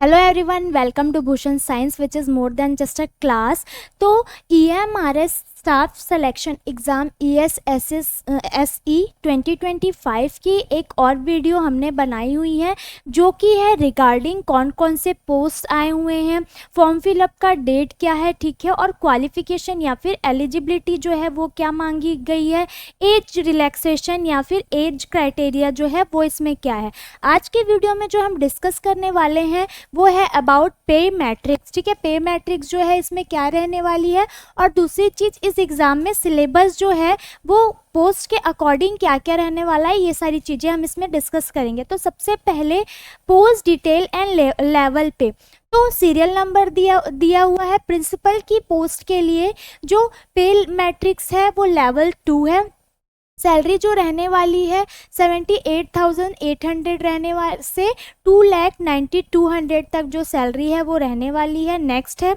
Hello everyone, welcome to Bhushan science which is more than just a class. तो EMRS staff selection exam ESSE 2025 की एक और video हमने बनाई हुई है, जो कि है रिगार्डिंग कौन कौन से पोस्ट आए हुए हैं, फॉर्म फिलअप का डेट क्या है, ठीक है, और क्वालिफिकेशन या फिर एलिजिबिलिटी जो है वो क्या मांगी गई है, एज रिलैक्सेशन या फिर एज क्राइटेरिया जो है वो इसमें क्या है। आज के वीडियो में जो हम डिस्कस करने वाले हैं वो है अबाउट पे मैट्रिक्स। ठीक है, पे मैट्रिक्स जो है इसमें क्या रहने वाली है, और दूसरी चीज़ इस एग्ज़ाम में सिलेबस जो है वो पोस्ट के अकॉर्डिंग क्या क्या रहने वाला है, ये सारी चीज़ें हम इसमें डिस्कस करेंगे। तो सबसे पहले पोस्ट डिटेल एंड लेवल पे तो सीरियल नंबर दिया हुआ है। प्रिंसिपल की पोस्ट के लिए जो पे मैट्रिक्स है वो लेवल 2 है। सैलरी जो रहने वाली है 78,800 रहने वाले से 2,92,200 तक जो सैलरी है वो रहने वाली है। नेक्स्ट है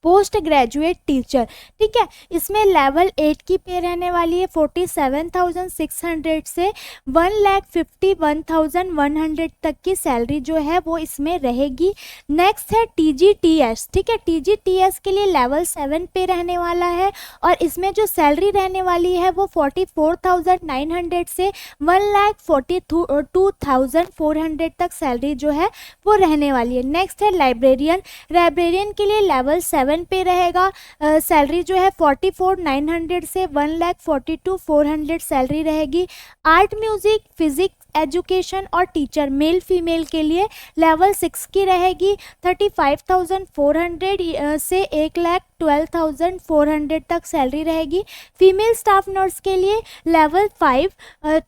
पोस्ट ग्रेजुएट टीचर। ठीक है, इसमें लेवल 8 की पे रहने वाली है 47,600 से 1,51,100 तक की सैलरी जो है वो इसमें रहेगी। नेक्स्ट है TGTS। ठीक है, TGTS के लिए लेवल 7 पे रहने वाला है, और इसमें जो सैलरी रहने वाली है वो 44,900 से 1,42,400 तक सैलरी जो है वो रहने वाली है। नेक्स्ट है लाइब्रेरियन के लिए लेवल 7 पे रहेगा। सैलरी जो है 44,900 से 1,42,400 सैलरी रहेगी। आर्ट, म्यूजिक, फिजिक्स, एजुकेशन और टीचर मेल फीमेल के लिए लेवल 6 की रहेगी। 35,400 से 1,12,400 तक सैलरी रहेगी। फीमेल स्टाफ नर्स के लिए लेवल 5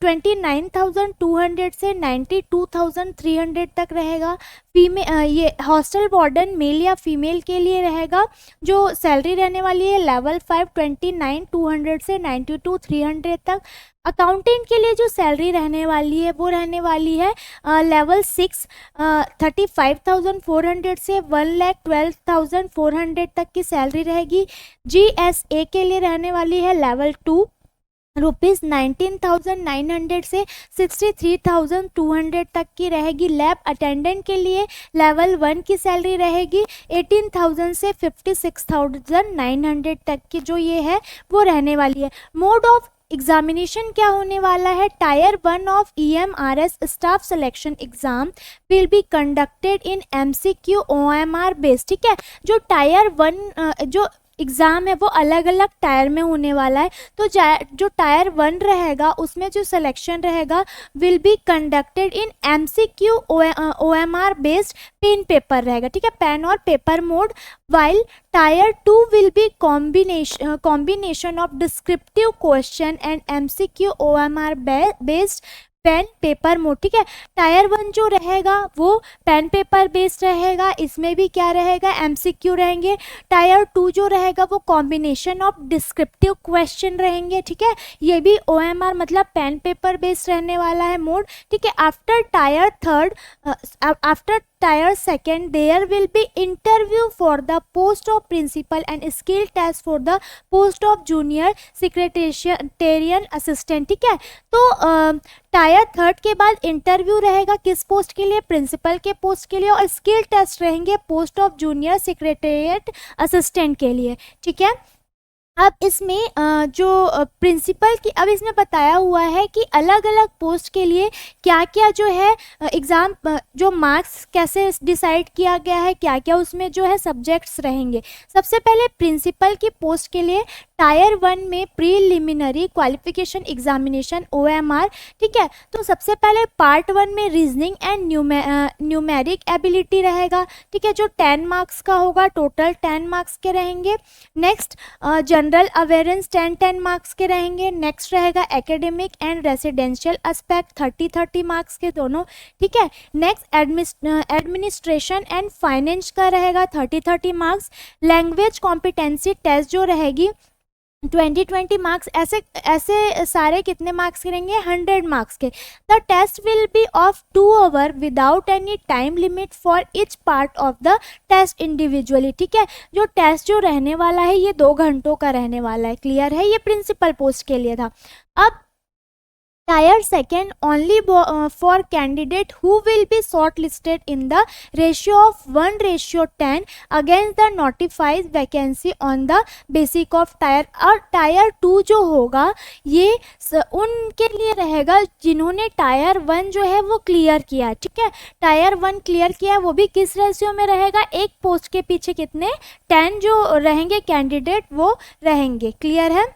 29,200 से 92,300 तक रहेगा। ये हॉस्टल वार्डन मेल या फीमेल के लिए रहेगा, जो सैलरी रहने वाली है लेवल 5 29,200 से 92,300 तक। अकाउंटेंट के लिए जो सैलरी रहने वाली है वो रहने वाली है लेवल 6 35,400 से 1,12,400 तक की सैलरी रहेगी। GSA के लिए रहने वाली है लेवल 2 ₹19,900 से 63,200 तक की रहेगी। लैब अटेंडेंट के लिए लेवल 1 की सैलरी रहेगी 18,000 से 56,900 तक की जो ये है वो रहने वाली है। मोड ऑफ एग्जामिनेशन क्या होने वाला है, tyre 1 of EMRS staff selection exam will be conducted in MCQ OMR based. ठीक है, जो टायर 1 जो एग्ज़ाम है वो अलग अलग टायर में होने वाला है। तो जो टायर 1 रहेगा उसमें जो सिलेक्शन रहेगा will be conducted in MCQ OMR based pen paper रहेगा। ठीक है, पेन और paper mode. While tier 2 will be combination of descriptive question and MCQ OMR based pen paper mode. ठीक है, टायर 1 जो रहेगा वो पेन पेपर बेस्ड रहेगा, इसमें भी क्या रहेगा MCQ रहेंगे। टायर 2 जो रहेगा वो कॉम्बिनेशन ऑफ डिस्क्रिप्टिव क्वेश्चन रहेंगे। ठीक है, ये भी OMR मतलब पेन पेपर बेस्ड रहने वाला है मोड। ठीक है, after tier 2 there will be interview for the post of principal and skill test for the post of junior secretariat assistant. ठीक है, तो टायर 3 के बाद इंटरव्यू रहेगा किस पोस्ट के लिए, प्रिंसिपल के पोस्ट के लिए, और स्किल टेस्ट रहेंगे post of junior secretariat assistant के लिए। ठीक है, अब इसमें जो प्रिंसिपल की अब इसमें बताया हुआ है कि अलग अलग पोस्ट के लिए क्या क्या जो है एग्ज़ाम जो मार्क्स कैसे डिसाइड किया गया है, क्या क्या उसमें जो है सब्जेक्ट्स रहेंगे। सबसे पहले प्रिंसिपल की पोस्ट के लिए टायर 1 में प्रीलिमिनरी क्वालिफिकेशन एग्जामिनेशन OMR। ठीक है, तो सबसे पहले पार्ट 1 में रीजनिंग एंड न्यूमेरिक एबिलिटी रहेगा। ठीक है, जो 10 मार्क्स का होगा, टोटल 10 मार्क्स के रहेंगे। नेक्स्ट जनरल अवेयरेंस 10 मार्क्स के रहेंगे। नेक्स्ट रहेगा academic and residential aspect 30 marks के दोनों। ठीक है, नेक्स्ट एडमिनिस्ट्रेशन एंड फाइनेंस का रहेगा 30 मार्क्स। लैंग्वेज कॉम्पिटेंसी टेस्ट जो रहेगी 20 मार्क्स। ऐसे सारे कितने मार्क्स के रहेंगे, 100 मार्क्स के। The test will be of 2 hour without any time limit for each part of the test individually. ठीक है, जो टेस्ट जो रहने वाला है ये 2 घंटों का रहने वाला है। क्लियर है, ये प्रिंसिपल पोस्ट के लिए था। अब Tier second only for candidate who will be shortlisted in the ratio of 1:10 against the notified vacancy on the basic of tier. और Tier 2 जो होगा ये उनके लिए रहेगा जिन्होंने Tier 1 जो है वो क्लियर किया है, ठीक है. Tier 1 क्लियर किया है, वो भी किस रेशियो में रहेगा, एक पोस्ट के पीछे कितने 10 जो रहेंगे कैंडिडेट वो रहेंगे. क्लियर है,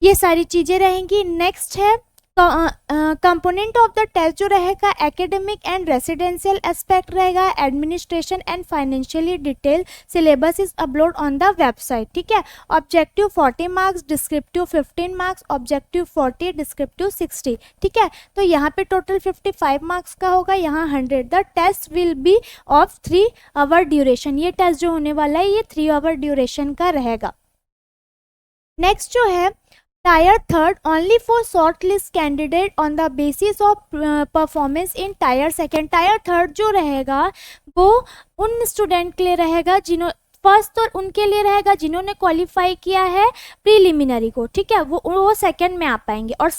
ये सारी चीज़ें रहेंगी. नेक्स्ट है कंपोनेंट ऑफ द टेस्ट जो रहेगा एकेडमिक एंड रेसिडेंशियल एस्पेक्ट रहेगा, administration and financially detail syllabus is upload on the website, ठीक है. Objective 40 marks, descriptive 15 marks, objective 40, descriptive 60, ठीक है. तो यहाँ पे टोटल 55 मार्क्स का होगा, यहाँ 100. The test will be of 3 hour duration. ये टेस्ट जो होने वाला है ये 3 आवर ड्यूरेशन का रहेगा. नेक्स्ट जो है Tier third only for shortlist candidate on the basis of performance in Tier second. Tier third जो रहेगा वो उन स्टूडेंट के लिए रहेगा जिन्होंने फर्स्ट तो उनके लिए रहेगा जिन्होंने क्वालिफाई किया है प्रीलिमिनरी को, ठीक है, वो सेकंड में आ पाएंगे. और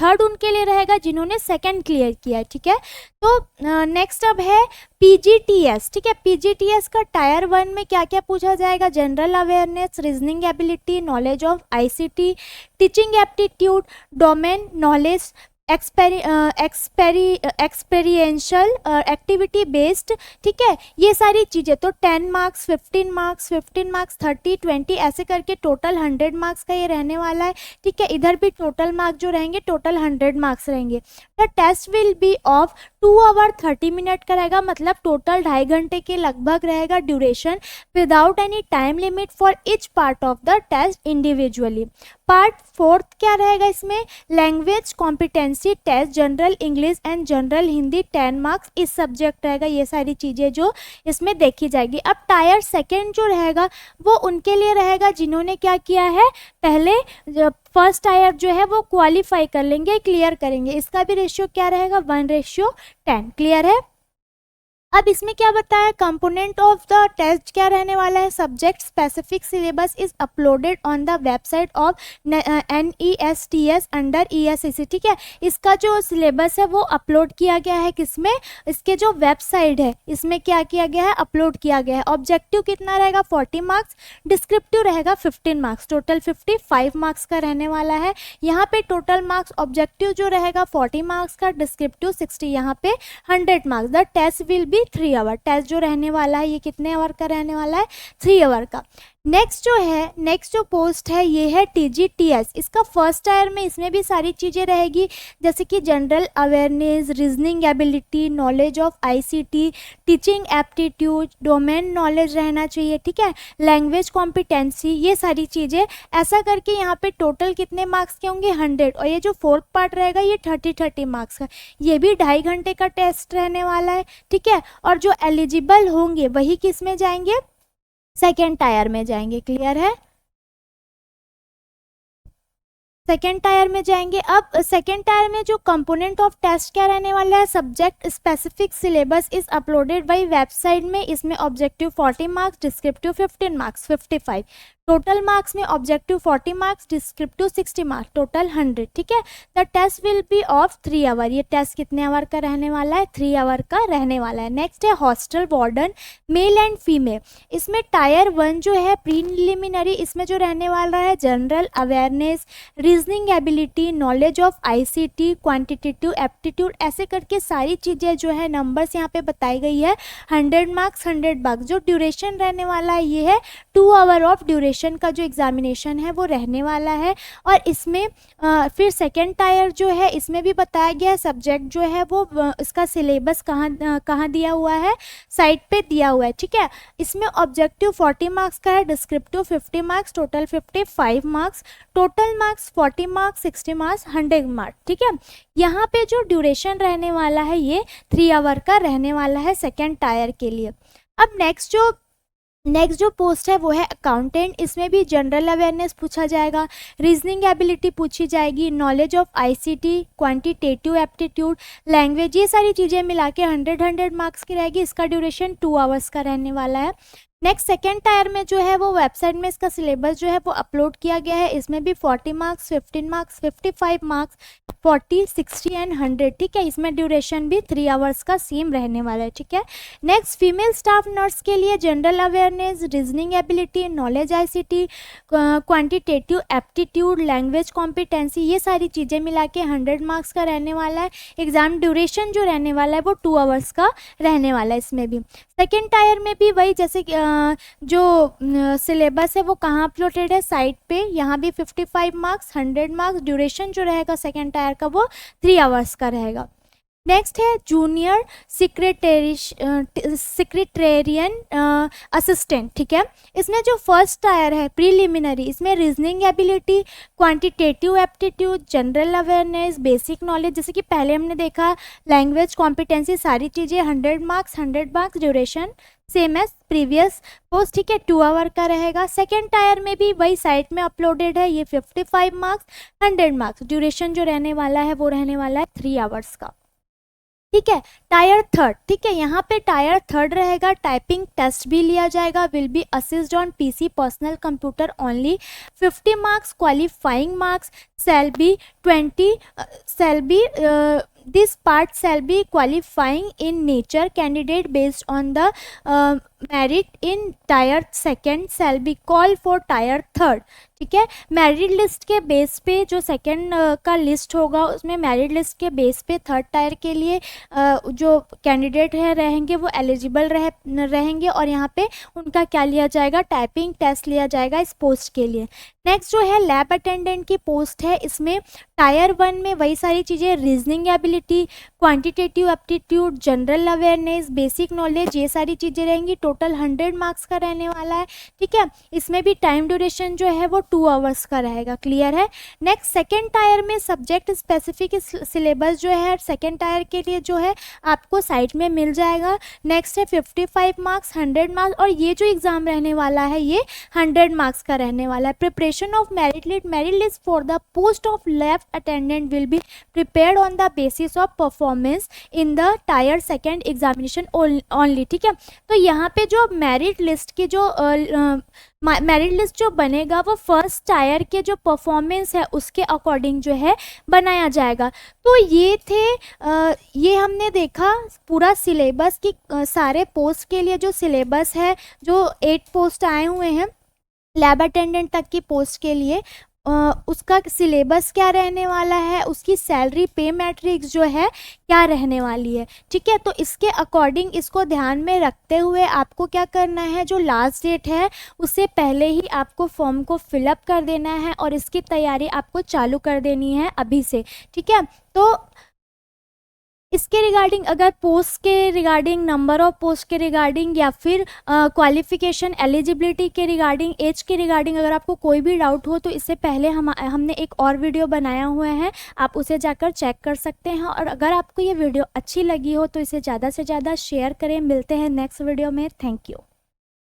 थर्ड उनके लिए रहेगा जिन्होंने सेकंड क्लियर किया है, ठीक है. तो नेक्स्ट अब है PGTS, ठीक है. PGTS का Tier 1 में क्या क्या पूछा जाएगा, general awareness, reasoning ability, knowledge of ICT, teaching aptitude, domain knowledge, experiential activity based, ठीक है. ये सारी चीज़ें तो 10 मार्क्स, 15 मार्क्स, 15 मार्क्स, 30, 20 ऐसे करके टोटल 100 मार्क्स का ये रहने वाला है, ठीक है. इधर भी टोटल मार्क्स जो रहेंगे टोटल 100 मार्क्स रहेंगे. The test will be of 2 hour 30 minute का रहेगा, मतलब टोटल 2.5 घंटे के लगभग रहेगा duration, without any time limit for each part of the test individually. Part 4 क्या रहेगा इसमें, language competency test, general English and general Hindi 10 marks इस सब्जेक्ट रहेगा. ये सारी चीज़ें जो इसमें देखी जाएगी. अब Tier सेकेंड जो रहेगा वो उनके लिए रहेगा जिन्होंने क्या किया है, पहले फर्स्ट टायर जो है वो क्वालिफाई कर लेंगे, क्लियर करेंगे. इसका भी रेशियो क्या रहेगा, 1:10. क्लियर है. अब इसमें क्या बताया, कंपोनेंट ऑफ द टेस्ट क्या रहने वाला है, subject specific syllabus is uploaded on the website of NESTS under ESCC, ठीक है. इसका जो सिलेबस है वो अपलोड किया गया है किसमें, इसके जो वेबसाइट है इसमें क्या किया गया है, अपलोड किया गया है. ऑब्जेक्टिव कितना रहेगा, 40 मार्क्स, डिस्क्रिप्टिव रहेगा 15 मार्क्स, टोटल 55 मार्क्स का रहने वाला है. यहाँ पे टोटल मार्क्स ऑब्जेक्टिव जो रहेगा 40 मार्क्स का, डिस्क्रिप्टिव 60, यहाँ पे 100 marks. The test will be 3 hour. Test जो रहने वाला है ये कितने आवर का रहने वाला है, 3 आवर का. नेक्स्ट जो है, नेक्स्ट जो पोस्ट है ये है TGTS. इसका फर्स्ट टायर में इसमें भी सारी चीज़ें रहेगी जैसे कि general awareness, reasoning ability, knowledge of ICT, teaching aptitude, domain knowledge रहना चाहिए, ठीक है, लैंग्वेज कॉम्पिटेंसी, ये सारी चीज़ें. ऐसा करके यहाँ पे टोटल कितने मार्क्स के होंगे, 100. और ये जो फोर्थ पार्ट रहेगा ये 30 मार्क्स का, ये भी 2.5 घंटे का टेस्ट रहने वाला है, ठीक है. और जो एलिजिबल होंगे वही किस में जाएंगे, सेकेंड टायर में जाएंगे. क्लियर है, सेकेंड टायर में जाएंगे. अब सेकेंड टायर में जो कंपोनेंट ऑफ टेस्ट क्या रहने वाला है, subject specific syllabus is uploaded by website में. इसमें objective 40 marks, descriptive 15 marks, 55. Total marks में objective 40 marks, descriptive 60 marks, total 100, ठीक है. The test will be of 3 hour. ये टेस्ट कितने आवर का रहने वाला है, 3 आवर का रहने वाला है. नेक्स्ट है hostel warden, male and female. इसमें Tier 1 जो है प्रीलिमिनरी, इसमें जो रहने वाला है general awareness, reasoning ability, knowledge of ICT, quantitative aptitude, ऐसे करके सारी चीज़ें जो है नंबर्स यहाँ पे बताई गई है. 100 मार्क्स, 100 मार्क्स. जो ड्यूरेशन रहने वाला है ये है 2 आवर ऑफ ड्यूरेशन का जो एग्जामिनेशन है वो रहने वाला है. और इसमें फिर सेकेंड टायर जो है इसमें भी बताया गया है सब्जेक्ट जो है वो इसका सिलेबस कहाँ दिया हुआ है, साइट पे दिया हुआ है, ठीक है. इसमें ऑब्जेक्टिव 40 मार्क्स का है, descriptive 50 marks, total 55 marks, total marks 40 marks, 60 marks, 100 marks, ठीक है. यहाँ पे जो ड्यूरेशन रहने वाला है ये 3 आवर का रहने वाला है सेकेंड टायर के लिए. अब नेक्स्ट जो पोस्ट है वो है अकाउंटेंट. इसमें भी जनरल अवेयरनेस पूछा जाएगा, रीजनिंग एबिलिटी पूछी जाएगी, knowledge of ICT, quantitative aptitude, language, ये सारी चीज़ें मिला के 100 मार्क्स की रहेगी. इसका ड्यूरेशन 2 आवर्स का रहने वाला है. नेक्स्ट सेकेंड टायर में जो है वो वेबसाइट में इसका सिलेबस जो है वो अपलोड किया गया है। इसमें भी 40 मार्क्स, 15 मार्क्स, 55 मार्क्स, 40, 60 एंड 100, ठीक है। इसमें ड्यूरेशन भी 3 आवर्स का सेम रहने वाला है, ठीक है। नेक्स्ट फीमेल स्टाफ नर्स के लिए general awareness, reasoning ability, knowledge ICT, quantitative aptitude, language competency, ये सारी चीज़ें मिला के 100 मार्क्स का रहने वाला है। एग्ज़ाम ड्यूरेशन जो रहने वाला है वो 2 आवर्स का रहने वाला है इसमें भी। सेकेंड टायर में भी वही, जैसे जो सिलेबस है वो कहाँ अपलोडेड है, साइट पे। यहाँ भी 55 मार्क्स, 100 मार्क्स, ड्यूरेशन जो रहेगा सेकेंड टायर का वो 3 आवर्स का रहेगा। नेक्स्ट है जूनियर सेक्रेटेरियन असिस्टेंट, ठीक है। इसमें जो फर्स्ट टायर है प्रीलिमिनरी, इसमें reasoning ability, quantitative aptitude, general awareness, basic knowledge, जैसे कि पहले हमने देखा लैंग्वेज कॉम्पिटेंसी, सारी चीज़ें 100 marks, 100 marks, duration same as previous post, ठीक है, 2 आवर का रहेगा। सेकेंड टायर में भी वही साइट में अपलोडेड है, ये 55 मार्क्स, 100 मार्क्स, ड्यूरेशन जो रहने वाला है वो रहने वाला है 3 आवर्स का, ठीक है। टायर थर्ड, ठीक है, यहाँ पे टायर थर्ड रहेगा, टाइपिंग टेस्ट भी लिया जाएगा, will be assist on PC personal computer only, 50 marks, qualifying marks shall be 20 shall be this part shall be qualifying in nature, candidate based on the merit in tier second shall be called for tier third, ठीक है। Merit list के base पे जो second का list होगा उसमें merit list के base पे थर्ड टायर के लिए जो कैंडिडेट है रहेंगे वो एलिजिबल रहेंगे, और यहाँ पे उनका क्या लिया जाएगा, टाइपिंग टेस्ट लिया जाएगा इस पोस्ट के लिए। नेक्स्ट जो है लैब अटेंडेंट की पोस्ट है, इसमें टायर 1 में वही सारी चीज़ें, reasoning ability, quantitative aptitude, general awareness, basic knowledge, ये सारी चीज़ें रहेंगी। टोटल 100 मार्क्स का रहने वाला है, ठीक है। इसमें भी टाइम ड्यूरेशन जो है वो 2 आवर्स का रहेगा, क्लियर है। नेक्स्ट सेकेंड टायर में सब्जेक्ट स्पेसिफिक सिलेबस जो है सेकेंड टायर के लिए जो है आपको साइट में मिल जाएगा। नेक्स्ट है 55 मार्क्स, 100 मार्क्स, और ये जो एग्ज़ाम रहने वाला है ये 100 मार्क्स का रहने वाला है। Preparation of merit list for the post of lab attendant will be prepared on the basis of performance in the tyre second examination only, ठीक है। तो यहाँ पे जो मेरिट लिस्ट की जो मेरिट लिस्ट जो बनेगा वो फर्स्ट टायर के जो परफॉर्मेंस है उसके अकॉर्डिंग जो है बनाया जाएगा। तो ये थे ये हमने देखा पूरा सिलेबस की सारे पोस्ट के लिए जो सिलेबस है, जो 8 पोस्ट आए हुए हैं लैब अटेंडेंट तक की पोस्ट के लिए, उसका सिलेबस क्या रहने वाला है, उसकी सैलरी पे मैट्रिक्स जो है क्या रहने वाली है, ठीक है। तो इसके अकॉर्डिंग इसको ध्यान में रखते हुए आपको क्या करना है, जो लास्ट डेट है उससे पहले ही आपको फॉर्म को फिलअप कर देना है और इसकी तैयारी आपको चालू कर देनी है अभी से, ठीक है। तो इसके रिगार्डिंग अगर पोस्ट के रिगार्डिंग, नंबर ऑफ पोस्ट के रिगार्डिंग, या फिर क्वालिफिकेशन एलिजिबिलिटी के रिगार्डिंग, एज के रिगार्डिंग अगर आपको कोई भी डाउट हो तो इससे पहले हमने एक और वीडियो बनाया हुआ है, आप उसे जाकर चेक कर सकते हैं। और अगर आपको ये वीडियो अच्छी लगी हो तो इसे ज़्यादा से ज़्यादा शेयर करें। मिलते हैं नेक्स्ट वीडियो में। Thank you.